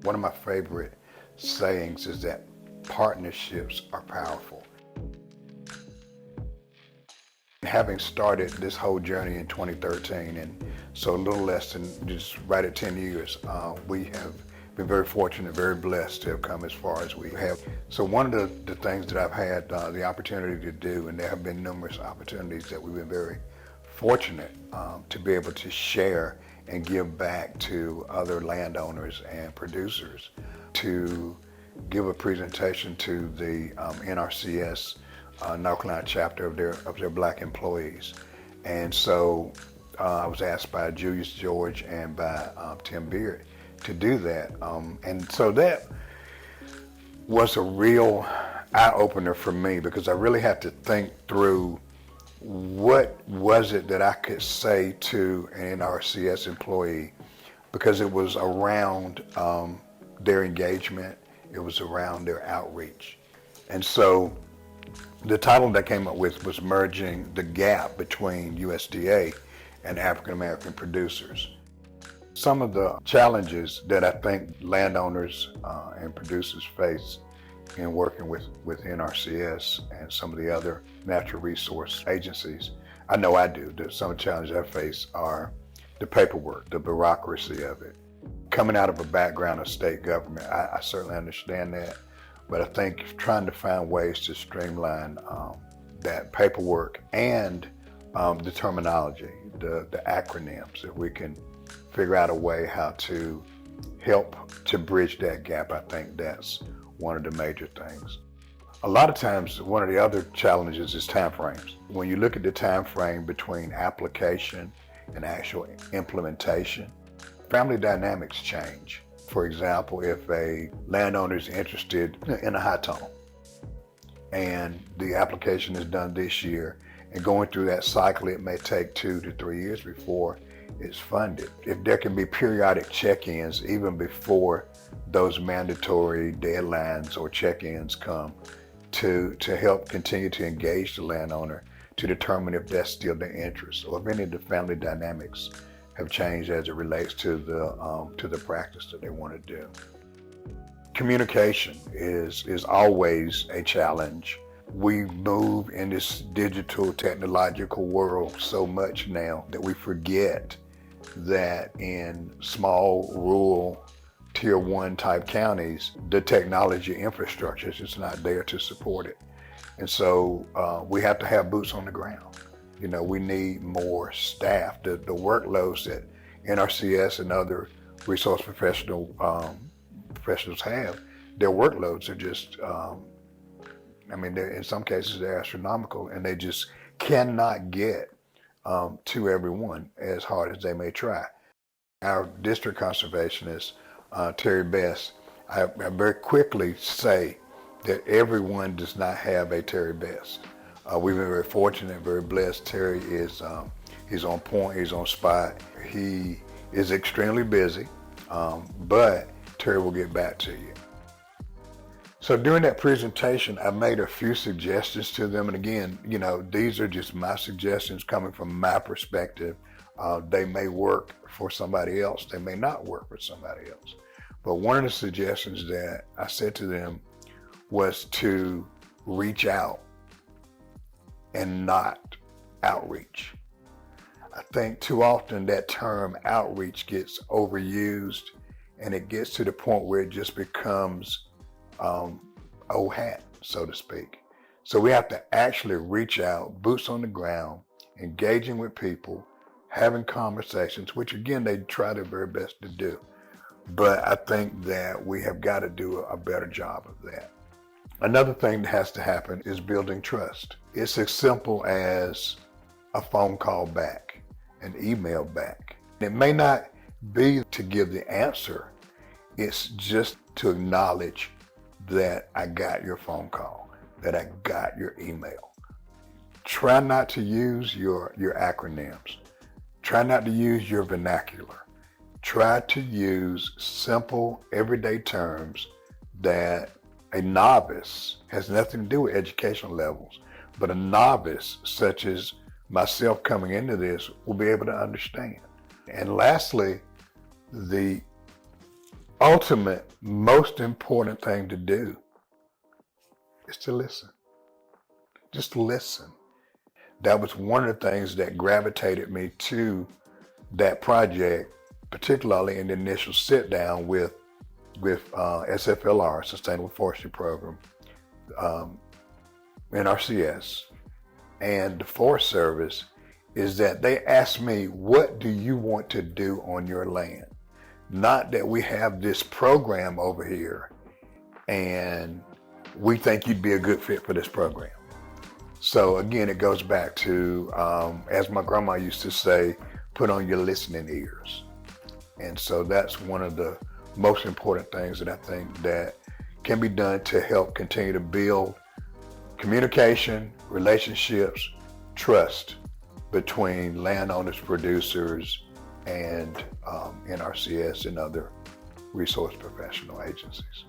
One of my favorite sayings is that partnerships are powerful. Having started this whole journey in 2013, and so a little less than just right at 10 years, we have been very fortunate, very blessed to have come as far as we have. So one of the things that I've had the opportunity to do, and there have been numerous opportunities that we've been very fortunate to be able to share and give back to other landowners and producers, to give a presentation to the NRCS North Carolina chapter of their Black employees. And so I was asked by Julius George and by Tim Beard to do that. And so that was a real eye-opener for me, because I really had to think through what was it that I could say to an NRCS employee, because it was around their engagement, it was around their outreach. And so the title that I came up with was Merging the Gap Between USDA and African American Producers. Some of the challenges that I think landowners and producers face in working with NRCS and some of the other natural resource agencies, I know I do. Some of the challenges I face are the paperwork, the bureaucracy of it. Coming out of a background of state government, I certainly understand that, but I think trying to find ways to streamline that paperwork and the terminology, the acronyms, if we can figure out a way how to help to bridge that gap, I think that's one of the major things. A lot of times, one of the other challenges is timeframes. When you look at the time frame between application and actual implementation, family dynamics change. For example, if a landowner is interested in a high tone and the application is done this year, and going through that cycle, it may take 2 to 3 years before it's funded. If there can be periodic check-ins even before those mandatory deadlines or check-ins come to help continue to engage the landowner to determine if that's still their interest, or if any of the family dynamics have changed as it relates to the practice that they want to do. Communication is always a challenge. We move in this digital technological world so much now that we forget that in small, rural, tier 1 type counties, the technology infrastructure is just not there to support it. And so we have to have boots on the ground. You know, we need more staff. The workloads that NRCS and other resource professionals have, their workloads are just, in some cases they're astronomical, and they just cannot get to everyone as hard as they may try. Our district conservationist, Terry Best, I very quickly say that everyone does not have a Terry Best. We've been very fortunate, very blessed. Terry is he's on point, he's on spot. He is extremely busy, but Terry will get back to you. So during that presentation, I made a few suggestions to them. And again, you know, these are just my suggestions coming from my perspective. They may work for somebody else. They may not work for somebody else. But one of the suggestions that I said to them was to reach out and not outreach. I think too often that term outreach gets overused, and it gets to the point where it just becomes old hat, so to speak. So we have to actually reach out, boots on the ground, engaging with people, having conversations, which again, they try their very best to do. But I think that we have got to do a better job of that. Another thing that has to happen is building trust. It's as simple as a phone call back, an email back. It may not be to give the answer. It's just to acknowledge that I got your phone call, that I got your email. Try not to use your acronyms. Try not to use your vernacular. Try to use simple, everyday terms that a novice has nothing to do with educational levels, but a novice such as myself coming into this will be able to understand. And lastly, the ultimate, most important thing to do is to listen. Just listen. That was one of the things that gravitated me to that project, particularly in the initial sit down with SFLR, Sustainable Forestry Program, NRCS, and the Forest Service, is that they asked me, what do you want to do on your land? Not that we have this program over here and we think you'd be a good fit for this program. So again, it goes back to, as my grandma used to say, put on your listening ears. And so that's one of the most important things that I think that can be done to help continue to build communication, relationships, trust between landowners, producers, and NRCS and other resource professional agencies.